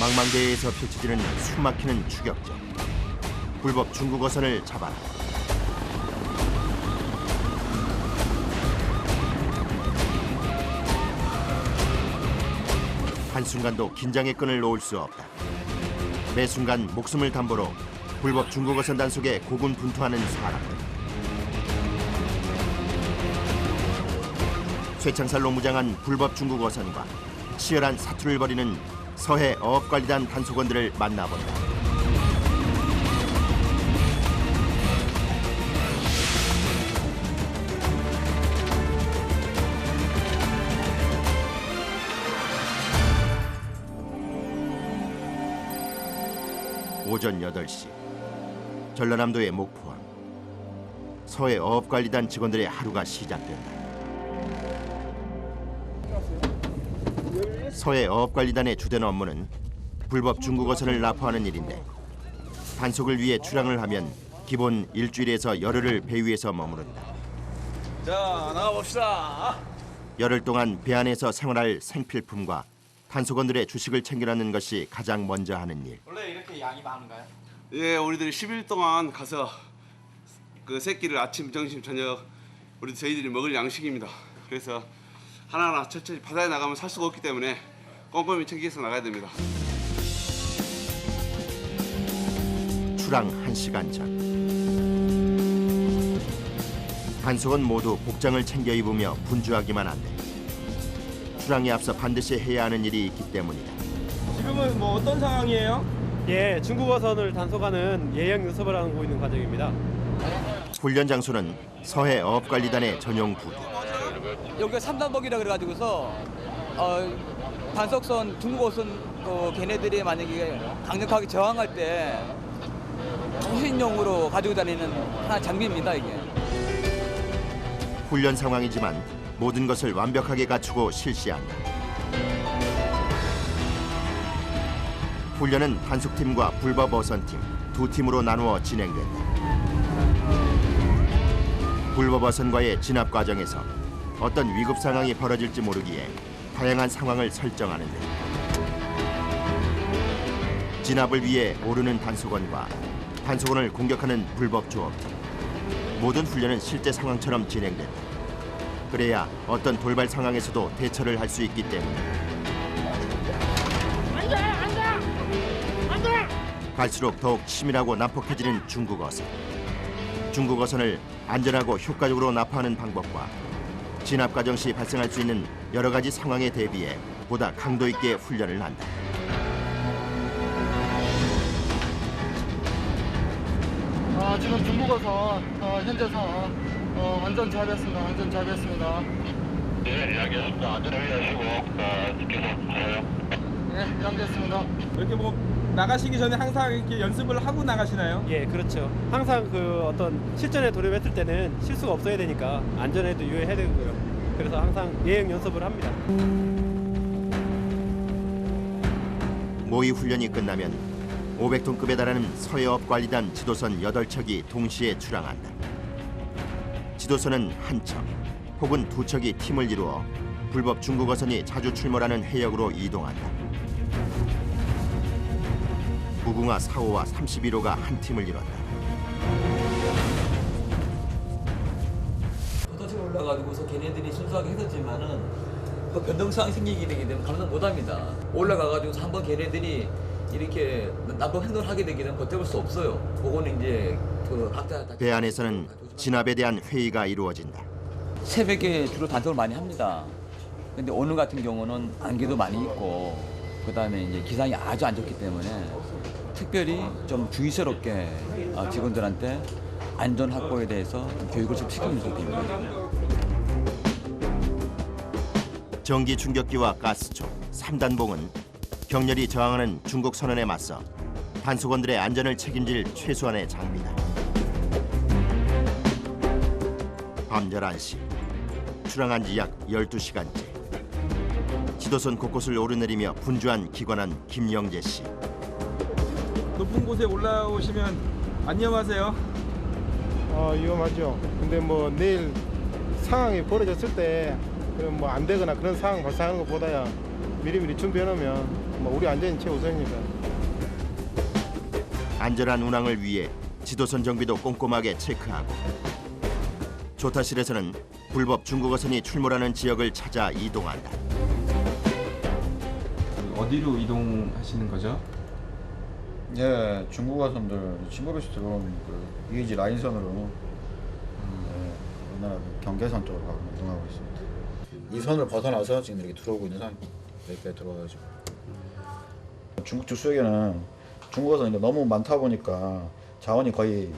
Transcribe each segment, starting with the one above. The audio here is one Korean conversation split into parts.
망망대해에서 펼쳐지는 숨막히는 추격전. 불법 중국 어선을 잡아라. 한순간도 긴장의 끈을 놓을 수 없다. 매 순간 목숨을 담보로 불법 중국 어선 단속에 고군분투하는 사람들. 쇠창살로 무장한 불법 중국 어선과 치열한 사투를 벌이는 서해 어업관리단 단속원들을 만나본다. 오전 8시 전라남도의 목포항. 서해 어업관리단 직원들의 하루가 시작된다. 서해 어업관리단의 주된 업무는 불법 중국 어선을 납포하는 일인데, 단속을 위해 출항을 하면 기본 일주일에서 열흘을 배 위에서 머무른다. 자, 나가봅시다. 열흘 동안 배 안에서 생활할 생필품과 단속원들의 주식을 챙겨놓는 것이 가장 먼저 하는 일. 원래 이렇게 양이 많은가요? 예, 우리들이 10일 동안 가서 그 새끼를 아침, 점심, 저녁 저희들이 먹을 양식입니다. 그래서 하나하나 천천히 바다에 나가면 살 수가 없기 때문에 꼼꼼히 챙겨서 나가야 됩니다. 출항 1시간 전. 단속원 모두 복장을 챙겨 입으며 분주하기만 한데, 출항에 앞서 반드시 해야 하는 일이 있기 때문이다. 지금은 뭐 어떤 상황이에요? 예, 중국 어선을 단속하는 예형 연습을 하고 있는 과정입니다. 훈련 장소는 서해 어업관리단의 전용 부두. 여기가 삼단복이라 그래가지고서 단속선 중국 어선 걔네들이 만약에 강력하게 저항할 때 통신용으로 가지고 다니는 하나 장비입니다, 이게. 훈련 상황이지만 모든 것을 완벽하게 갖추고 실시한다. 훈련은 단속팀과 불법 어선팀 두 팀으로 나누어 진행된다. 불법 어선과의 진압 과정에서 어떤 위급 상황이 벌어질지 모르기에 다양한 상황을 설정하는데, 진압을 위해 오르는 단속원과 단속원을 공격하는 불법 조업팀, 모든 훈련은 실제 상황처럼 진행된다. 그래야 어떤 돌발 상황에서도 대처를 할 수 있기 때문이다. 갈수록 더욱 치밀하고 난폭해지는 중국 어선. 중국 어선을 안전하고 효과적으로 납포하는 방법과 진압 과정 시 발생할 수 있는 여러 가지 상황에 대비해 보다 강도 있게 훈련을 한다. 지금 중국 어선 현재 상황 완전 자비했습니다. 완전 자비했습니다. 네, 알겠습니다. 안전하게 하시고 지켜서 가요. 네, 양겠습니다. 이렇게 뭐 나가시기 전에 항상 이렇게 연습을 하고 나가시나요? 예, 그렇죠. 항상 그 어떤 실전에 돌입했을 때는 실수가 없어야 되니까 안전에도 유의해야 되고요. 그래서 항상 예행 연습을 합니다. 모의 훈련이 끝나면 500톤급에 달하는 서해업관리단 지도선 8척이 동시에 출항한다. 지도선은 한 척 혹은 두 척이 팀을 이루어 불법 중국 어선이 자주 출몰하는 해역으로 이동한다. 무궁화 4호와 31호가 한 팀을 이뤘다. 도다시 올라가지고서 걔네들이 순수하게 했었지만은 그 변동사항이 생기게 되기 때문에 감당 못합니다. 올라가가지고 한번 걔네들이 이렇게 나쁜 행동을 하게 되게 되면 버텨볼 수 없어요. 그거는 이제 그 각자 배 안에서는 진압에 대한 회의가 이루어진다. 새벽에 주로 단속을 많이 합니다. 근데 오늘 같은 경우는 안개도 많이 있고 그다음에 이제 기상이 아주 안 좋기 때문에 특별히 좀 주의스럽게 직원들한테 안전 확보에 대해서 교육을 좀 시키는 상태입니다. 전기 충격기와 가스총, 3단봉은 격렬히 저항하는 중국 선원에 맞서 단속원들의 안전을 책임질 최소한의 장비다. 밤 11시, 출항한 지 약 12시간째. 지도선 곳곳을 오르내리며 분주한 기관원 김영재 씨. 높은 곳에 올라오시면 안녕하세요. 위험하죠. 근데 뭐 내일 상황이 벌어졌을 때 그럼 뭐 안 되거나 그런 상황 발생하는 것보다야 미리미리 준비해놓으면 뭐 우리 안전이 최우선이니까. 안전한 운항을 위해 지도선 정비도 꼼꼼하게 체크하고 조타실에서는 불법 중국어선이 출몰하는 지역을 찾아 이동한다. 어디로 이동하시는 거죠? 예, 중국어선들 침범해서 들어오는 그 EEZ 라인선으로 우리나라 경계선 쪽으로 가고 이동하고 있습니다. 이 선을 벗어나서 지금 이렇게 들어오고 있는 상황. 이렇게 들어와가지고 중국 측 수역에는 중국어선이 너무 많다 보니까 자원이 거의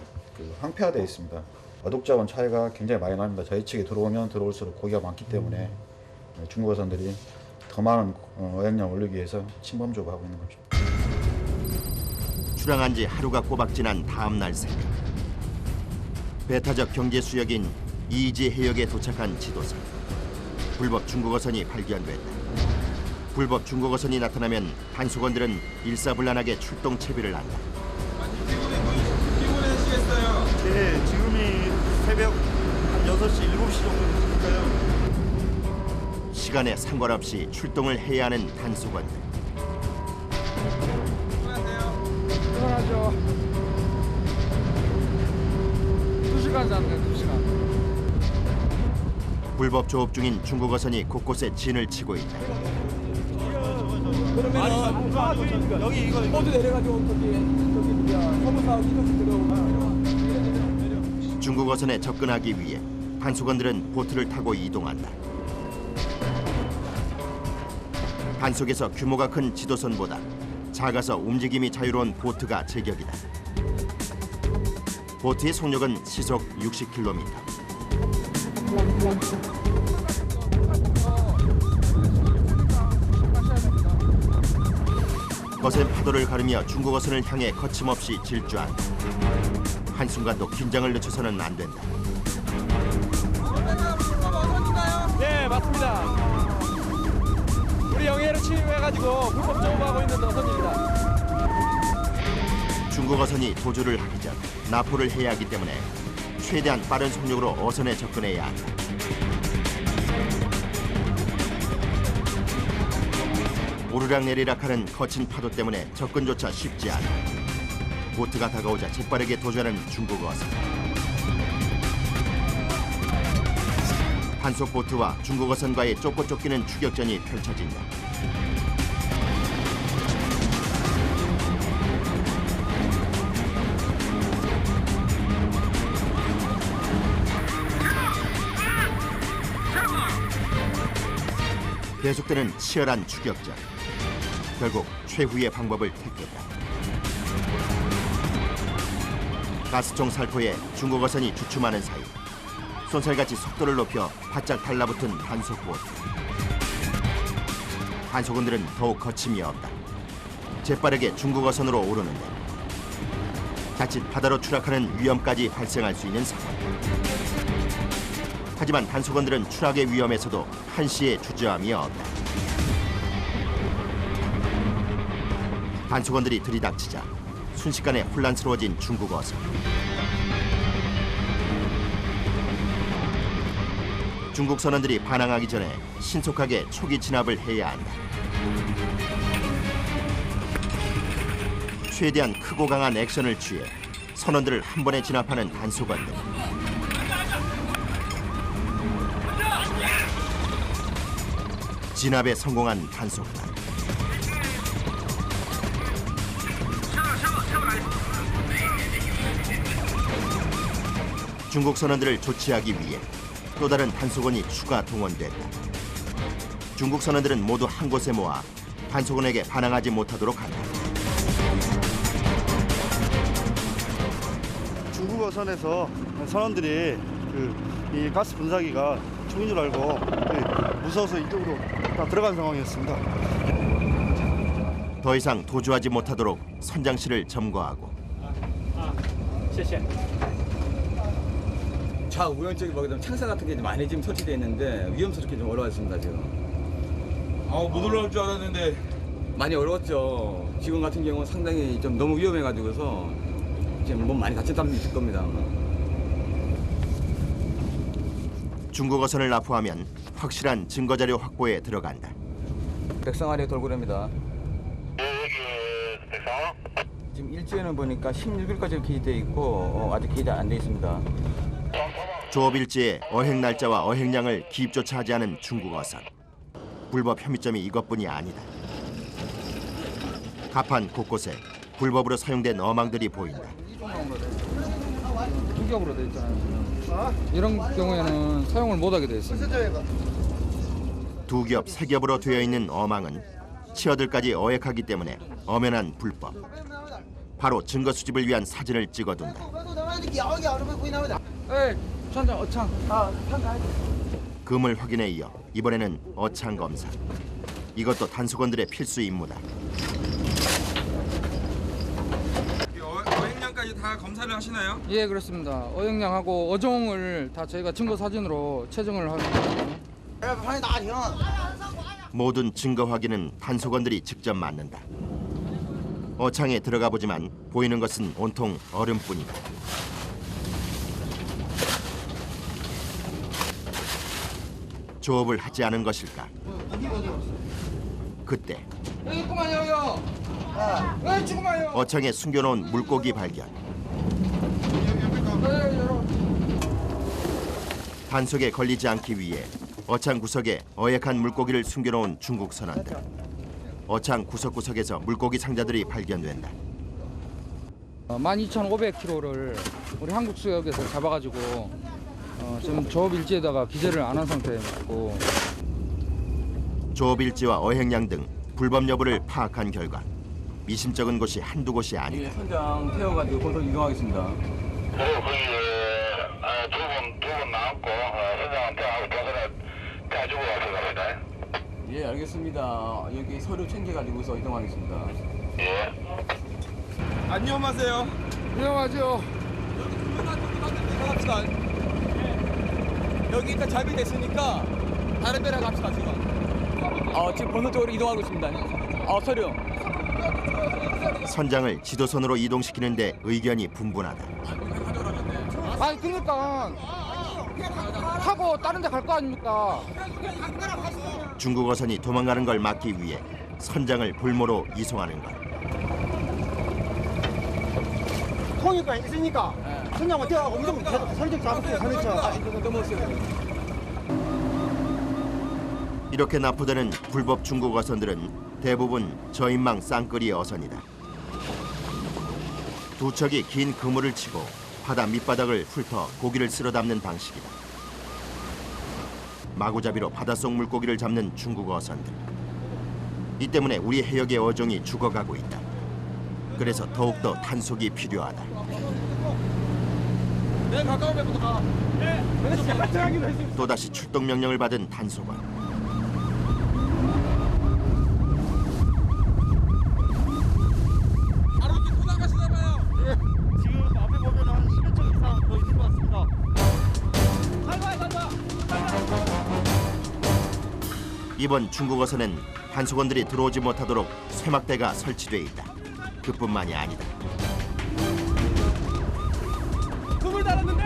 황폐화되어 있습니다. 어독 자원 차이가 굉장히 많이 납니다. 저희 측에 들어오면 들어올수록 고기가 많기 때문에 중국어선들이 더 많은 어획량 올리기 위해서 침범조업을 하고 있는 겁니다. 출항한 지 하루가 꼬박 지난 다음 날 새벽 배타적 경제 수역인 EEZ 해역에 도착한 지도선. 불법 중국어선이 발견됐다. 불법 중국어선이 나타나면 단속원들은 일사불란하게 출동 채비를 한다. 피곤하시겠어요? 네, 지금이 새벽 한 6시, 7시 정도 됐으니까요. 시간에 상관없이 출동을 해야 하는 단속원들. 피곤하죠. 2시간 잡니다. 2시간. 불법 조업 중인 중국어선이 곳곳에 진을 치고 있다. 여기 이거 모두 내려가지고 서부사업 이동식 들어오고. 중국어선에 접근하기 위해 단속원들은 보트를 타고 이동한다. 단속에서 규모가 큰 지도선보다 작아서 움직임이 자유로운 보트가 제격이다. 보트의 속력은 시속 60km. 거센 파도를 가르며 중국어선을 향해 거침없이 질주한다. 한순간도 긴장을 늦춰서는 안 된다. 네, 맞습니다. 우리 영해를 침입해가지고 불법 조업하고 있는 어선입니다. 중국어선이 도주를 하기 전 납포를 해야 하기 때문에 최대한 빠른 속력으로 어선에 접근해야 한다. 오르락내리락하는 거친 파도 때문에 접근조차 쉽지 않아. 보트가 다가오자 재빠르게 도주하는 중국어선. 단속 보트와 중국어선과의 쫓고 쫓기는 추격전이 펼쳐진다. 계속되는 치열한 추격전. 결국 최후의 방법을 택했다. 가스총 살포에 중국어선이 주춤하는 사이 쏜살같이 속도를 높여 바짝 달라붙은 단속보트. 단속원들은 더욱 거침이 없다. 재빠르게 중국어선으로 오르는데 자칫 바다로 추락하는 위험까지 발생할 수 있는 상황. 하지만 단속원들은 추락의 위험에서도 한시의 주저함이 없다. 단속원들이 들이닥치자 순식간에 혼란스러워진 중국어선. 중국 선원들이 반항하기 전에 신속하게 초기 진압을 해야 한다. 최대한 크고 강한 액션을 취해 선원들을 한 번에 진압하는 단속원들. 진압에 성공한 단속단. 중국 선원들을 조치하기 위해 또 다른 단속원이 추가 동원됐다. 중국 선원들은 모두 한 곳에 모아 단속원에게 반항하지 못하도록 한다. 중국어선에서 선원들이 이 가스 분사기가 총인 줄 알고 무서워서 이쪽으로 다 들어간 상황이었습니다. 더 이상 도주하지 못하도록 선장실을 점거하고 좌우연적인 뭐든 창사 같은 게 많이 지금 설치되어 있는데 위험스럽게 좀 어려웠습니다 지금. 못 올라올 줄 알았는데. 많이 어려웠죠. 지금 같은 경우는 상당히 좀 너무 위험해가지고서 지금 몸 많이 다친 사람도 있을 겁니다. 아마. 중국어선을 납포하면 확실한 증거자료 확보에 들어간다. 백상아리 돌고래입니다. 여기 백상어? 지금 일지에는 보니까 16일까지 기재돼 있고 아직 기재 안 돼 있습니다. 조업일지에 어획 날짜와 어획량을 기입조차 하지 않은 중국 어선. 불법 혐의점이 이것뿐이 아니다. 가판 곳곳에 불법으로 사용된 어망들이 보인다. 규격으로 돼 있잖아요. 이런 경우에는 사용을 못하게 돼 있습니다. 두 겹, 세 겹으로 되어 있는 어망은 치어들까지 어획하기 때문에 엄연한 불법. 바로 증거 수집을 위한 사진을 찍어둔다. 에이, 천장 어창. 금을 확인에 이어 이번에는 어창 검사. 이것도 단속원들의 필수 임무다. 어획량까지 다 검사를 하시나요? 예, 그렇습니다. 어획량하고 어종을 다 저희가 증거 사진으로 채정을 합니다. 모든 증거 확인은 단속원들이 직접 맡는다. 어창에 들어가 보지만 보이는 것은 온통 얼음뿐이다. 조업을 하지 않은 것일까? 그때 여기 있구만요, 여기 있구만요. 어창에 숨겨놓은 물고기 발견. 단속에 걸리지 않기 위해 어창 구석에 어획한 물고기를 숨겨놓은 중국 선원들. 어창 구석구석에서 물고기 상자들이 발견된다. 12,500kg를 우리 한국 수역에서 잡아가지고 지금 조업 일지에다가 기재를 안 한 상태고 조업일지와 어획량 등 불법 여부를 파악한 결과 미심쩍은 곳이 한두 곳이 아니다. 선장 태워가지고 본토 이동하겠습니다. 그리고 거기 두번 나왔고 선장한테 하고 동선에 가지고 와서 갑니다. 예, 알겠습니다. 여기 서류 챙겨가지고서 이동하겠습니다. 예. 안 위험하세요? 위험하죠. 갑시다. 여기 일단 잡이됐으니까 다른 데로 갑시다 지금. 지금 본토 쪽으로 이동하고 있습니다. 서류. 선장을 지도선으로 이동시키는데 의견이 분분하다. 아니 그러니까 타고 다른 데 갈 거 아닙니까? 중국 어선이 도망가는 걸 막기 위해 선장을 볼모로 이송하는 것. 통일가 있으니까 선장만 뛰어가고 무조건 계속 설정 잡을게요. 선행차. 이렇게 납부되는 불법 중국 어선들은 대부분 저인망 쌍끌이 어선이다. 두 척이 긴 그물을 치고 바다 밑바닥을 훑어 고기를 쓸어 담는 방식이다. 마구잡이로 바닷속 물고기를 잡는 중국 어선들. 이 때문에 우리 해역의 어종이 죽어가고 있다. 그래서 더욱더 단속이 필요하다. 네, 가까운 데부터 가. 또다시 출동 명령을 받은 단속원. 바로 이렇게 도망가시나 봐요. 지금 앞에 보면 한 10여 척 이상 더 있을 것 같습니다. 이번 중국 어선엔 단속원들이 들어오지 못하도록 쇠막대가 설치돼 있다. 그뿐만이 아니다. 그물 달았는데.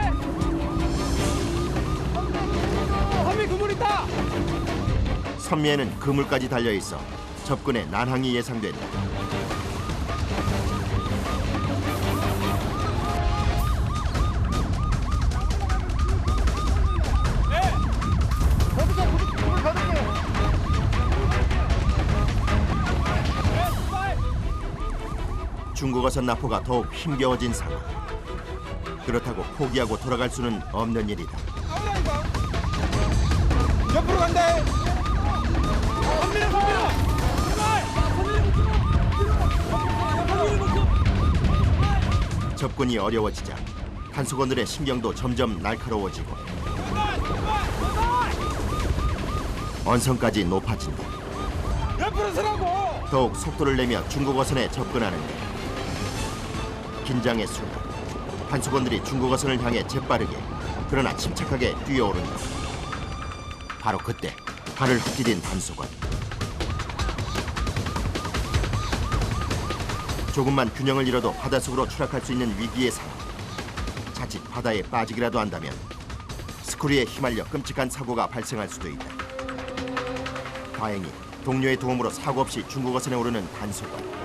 선미 그물 있다. 선미에는 그물까지 달려 있어 접근에 난항이 예상된다. 중국 어선 납포가 더욱 힘겨워진 상황. 그렇다고 포기하고 돌아갈 수는 없는 일이다. 옆으로 간대. 선미라. 접근이 어려워지자 단속원들의 신경도 점점 날카로워지고 언성까지 높아진다. 옆으로 서라고. 더욱 속도를 내며 중국 어선에 접근하는데 긴장의 순간 단속원들이 중국 어선을 향해 재빠르게 그러나 침착하게 뛰어오른다. 바로 그때 발을 헛디딘 단속원. 조금만 균형을 잃어도 바닷속으로 추락할 수 있는 위기의 상황. 자칫 바다에 빠지기라도 한다면 스크류에 휘말려 끔찍한 사고가 발생할 수도 있다. 다행히 동료의 도움으로 사고 없이 중국 어선에 오르는 단속원.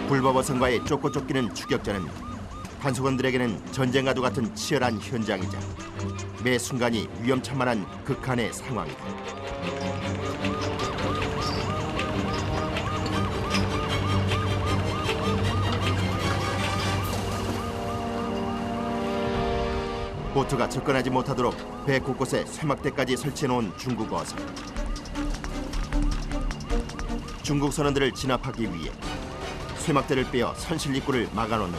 불법 어선과의 쫓고 쫓기는 추격전은 단속원들에게는 전쟁과도 같은 치열한 현장이자 매 순간이 위험천만한 극한의 상황이다. 보트가 접근하지 못하도록 배 곳곳에 쇠막대까지 설치해놓은 중국 어선. 중국 선원들을 진압하기 위해 쇠막대를 빼어 선실 입구를 막아놓는다.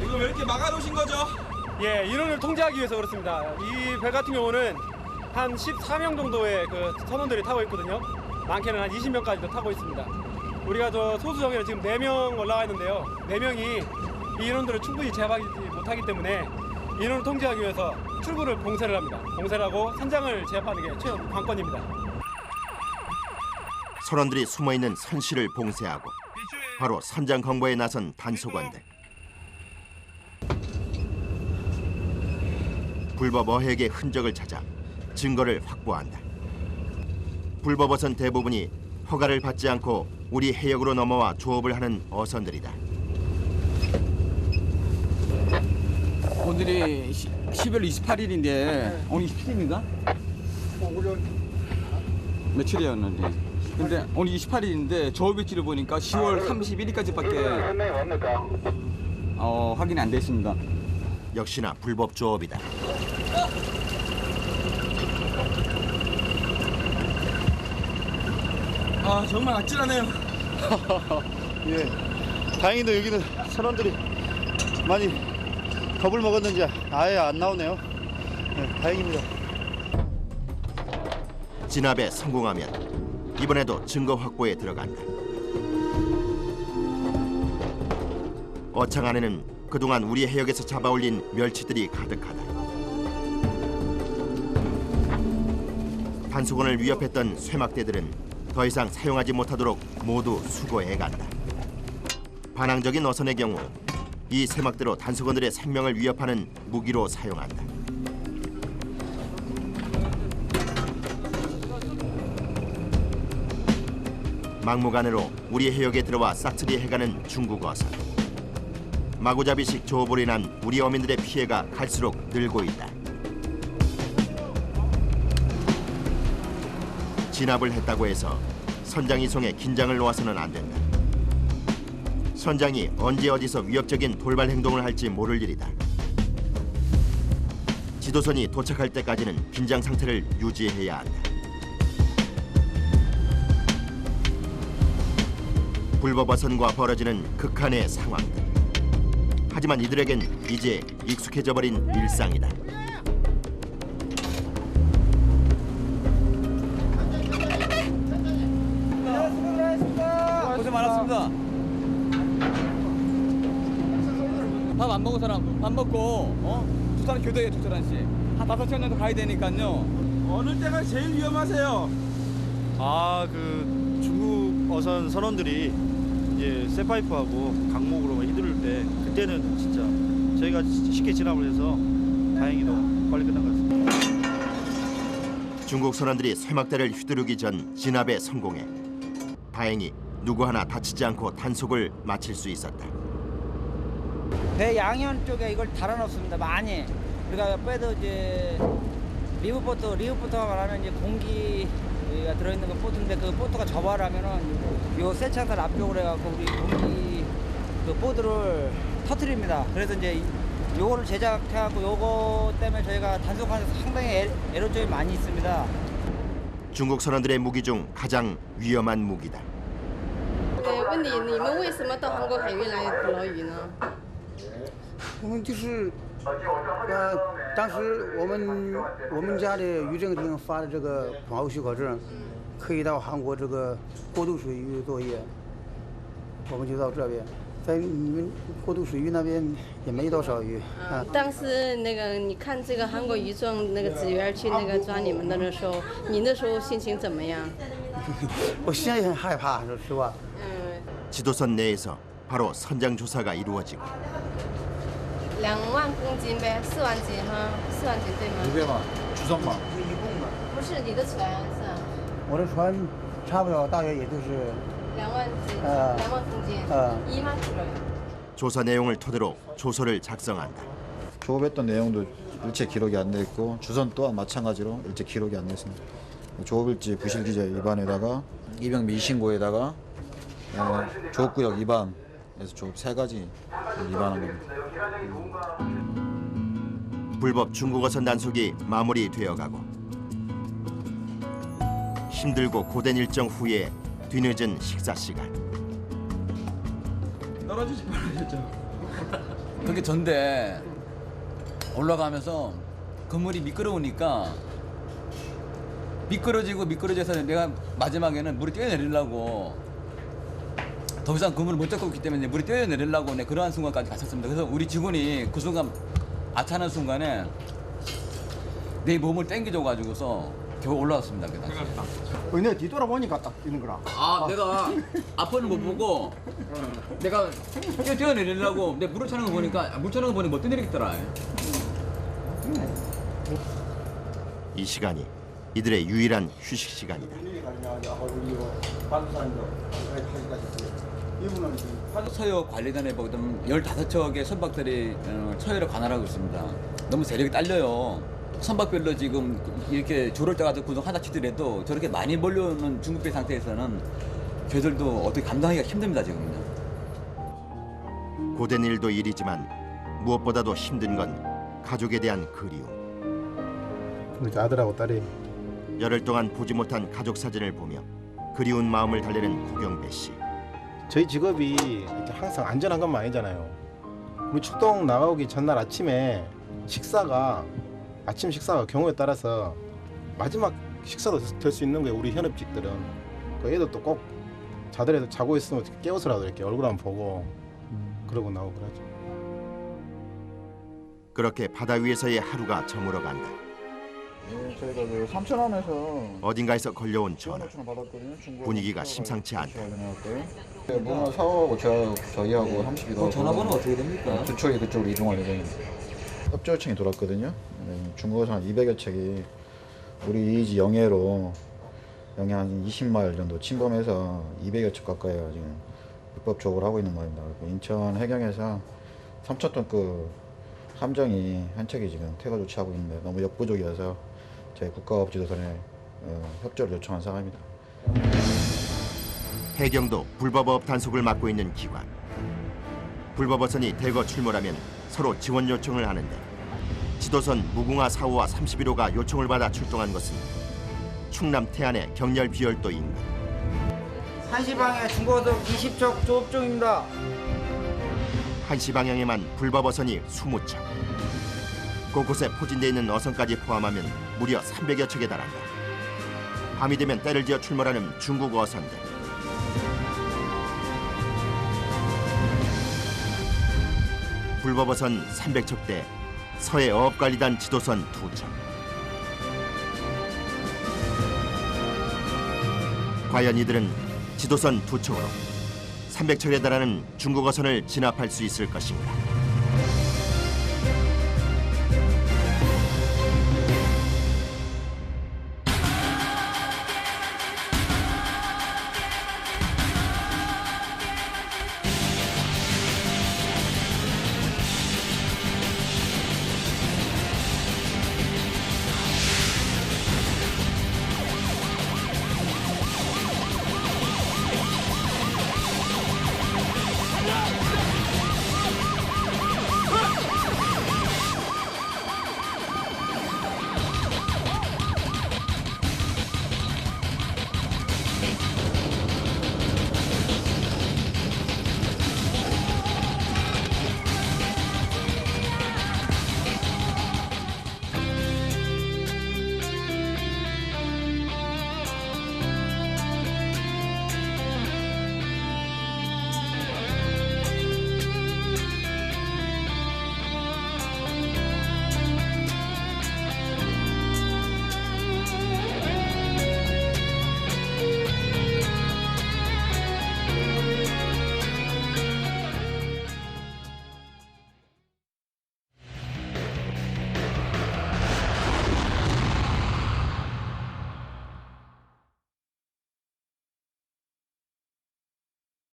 이거 왜 이렇게 막아놓으신 거죠? 예, 인원을 통제하기 위해서 그렇습니다. 이 배 같은 경우는 한 14명 정도의 그 선원들이 타고 있거든요. 많게는 한 20명까지도 타고 있습니다. 우리가 저 소수정예는 지금 4명 올라와 있는데요. 4명이 이 인원들을 충분히 제압하지 못하기 때문에 인원을 통제하기 위해서 출구를 봉쇄를 합니다. 봉쇄를 하고 선장을 제압하는 게 최종 관건입니다. 선원들이 숨어있는 선실을 봉쇄하고 바로 선장 검거에 나선 단속원들. 불법 어획의 흔적을 찾아 증거를 확보한다. 불법 어선 대부분이 허가를 받지 않고 우리 해역으로 넘어와 조업을 하는 어선들이다. 오늘이 12월 28일인데 오늘 27일인가? 며칠이었는데. 근데 오늘 28일인데 조업 일지를 보니까 10월 31일까지밖에 확인이 안 돼 있습니다. 역시나 불법 조업이다. 아 정말 아찔하네요. 예. 다행히도 여기는 선원들이 많이 겁을 먹었는지 아예 안 나오네요. 네, 다행입니다. 진압에 성공하면 이번에도 증거 확보에 들어간다. 어창 안에는 그동안 우리 해역에서 잡아올린 멸치들이 가득하다. 단속원을 위협했던 쇠막대들은 더 이상 사용하지 못하도록 모두 수거해간다. 반항적인 어선의 경우 이 쇠막대로 단속원들의 생명을 위협하는 무기로 사용한다. 막무가내로 우리 해역에 들어와 싹쓸이 해가는 중국 어선. 마구잡이식 조업으로 인한 우리 어민들의 피해가 갈수록 늘고 있다. 진압을 했다고 해서 선장 이송에 긴장을 놓아서는 안 된다. 선장이 언제 어디서 위협적인 돌발 행동을 할지 모를 일이다. 지도선이 도착할 때까지는 긴장 상태를 유지해야 한다. 불법 어선과 벌어지는 극한의 상황들. 하지만 이들에겐 이제 익숙해져 버린 일상이다. 고생 많았습니다. 밥 안 먹은 사람 밥 먹고 두산 교대에 두산씨 한 5시간 정도 가야 되니까요. 어느 때가 제일 위험하세요? 그 중국 어선 선원들이 이제 쇠파이프하고 강목으로 휘두를 때 그때는 진짜 저희가 쉽게 진압을 해서 다행히도 빨리 끝난 것 같습니다. 중국 선원들이 쇠막대를 휘두르기 전 진압에 성공해 다행히 누구 하나 다치지 않고 단속을 마칠 수 있었다. 배 양현 쪽에 이걸 달아놓습니다. 많이. 그러니까 배도 이제 리브보트가 말하는 이제 공기가 들어있는 그 보트인데 그 보트가 접어라면은 요 세차선 앞쪽으로 해갖고 우리 공기 그 보드를 터트립니다. 그래서 이제 요거를 제작해갖고 요거 때문에 저희가 단속하면서 상당히 애로점이 많이 있습니다. 중국 선원들의 무기 중 가장 위험한 무기다. 问你们为什么到韩国海域来捕捞鱼呢？我们就是当时我们家的渔政厅发的这个保护许可证，可以到韩国这个过渡水域作业，我们就到这边。在你们过渡水域那边也没多少鱼啊。当时那个你看这个韩国渔政那个职员去那个抓你们的时候，你那时候心情怎么样？我现在也很害怕，说实话。 지도선 내에서 바로 선장 조사가 이루어지고 2万公斤呗，4万斤哈，4万斤对吗？ 200만 주선만 不是你的船是吧？我的船差不多大约也都是2万斤，2万公斤，1만 킬로요。 조사 내용을 토대로 조서를 작성한다. 조업했던 내용도 일체 기록이 안 돼 있고 주선 또한 마찬가지로 일체 기록이 안 돼 있습니다. 조업일지 부실기재 위반에다가 이병 미신고에다가 조업구역 위반에서 조업 3가지 위반한 겁니다. 불법 중국어선 단속이 마무리되어가고 힘들고 고된 일정 후에 뒤늦은 식사 시간. 떨어지지 말아야죠. 그게 전데 올라가면서 건물이 미끄러우니까 미끄러져서 내가 마지막에는 물이 뛰어내리려고 더 이상 건물을 못 잡고 있기 때문에 물이 뛰어내리려고 그러한 순간까지 갔었습니다. 그래서 우리 직원이 그 순간 아차하는 순간에 내 몸을 당겨줘가지고서 겨우 올라왔습니다. 내가 뒤돌아보니까 딱 뛰는 거라. 내가 앞을 못 보고 내가 뛰어내리려고 내 물을 차는 거 보니까 물 차는 거 보니 못 뛰어내리겠더라. 이 시간이 이들의 유일한 휴식 시간이다. 서해 관리단에 보면 15척의 선박들이 서해를 관할하고 있습니다. 너무 세력이 딸려요. 선박별로 지금 이렇게 조를 짜가지고 구동 하나 치더라도 저렇게 많이 몰려오는 중국배 상태에서는 저희들도 어떻게 감당하기가 힘듭니다, 지금요. 고된 일도 일이지만 무엇보다도 힘든 건 가족에 대한 그리움. 우리 아들하고 딸이 열흘 동안 보지 못한 가족 사진을 보며 그리운 마음을 달래는 구경배 씨. 저희 직업이 이렇게 항상 안전한 것만 아니잖아요. 우리 출동 나가기 전날 아침에 아침 식사가 경우에 따라서 마지막 식사도 될 수 있는 거예요. 우리 현업직들은. 그 애들도 꼭 자더라도 자고 있으면 깨워서라도 이렇게 얼굴 한번 보고 그러고 나오고 그러죠. 그렇게 바다 위에서의 하루가 저물어 간다. 저희가 그 삼천원에서 어딘가에서 걸려온 전화. 받았거든요. 분위기가 심상치 않다. 문어 사오하고 저희하고 32도. 전화번호 어떻게 됩니까? 두 척이 그쪽으로 이동할 예정입니다. 협조 요청이 돌았거든요. 중국어선 한 200여 척이 우리 이지 영해로 영해 한 20마일 정도 침범해서 200여 척 가까이가 지금 불법 조업을 하고 있는 모양입니다. 인천 해경에서 3,000톤급 함정이 한 척이 지금 퇴거 조치하고 있는데 너무 역부족이어서 저희 국가업지도선에 협조를 요청한 상황입니다. 해경도 불법업 단속을 맡고 있는 기관. 불법어선이 대거 출몰하면 서로 지원 요청을 하는데 지도선 무궁화 4호와 31호가 요청을 받아 출동한 것은 충남 태안의 경렬 비열도 인근. 한시방에 중고어선 20척 조업 중입니다. 한시 방향에만 불법어선이 20척. 곳곳에 포진돼 있는 어선까지 포함하면 무려 300여 척에 달한다. 밤이 되면 때를 지어 출몰하는 중국 어선들. 불법어선 300척대, 서해 어업관리단 지도선 2척. 과연 이들은 지도선 2척으로 300척에 달하는 중국 어선을 진압할 수 있을 것인가?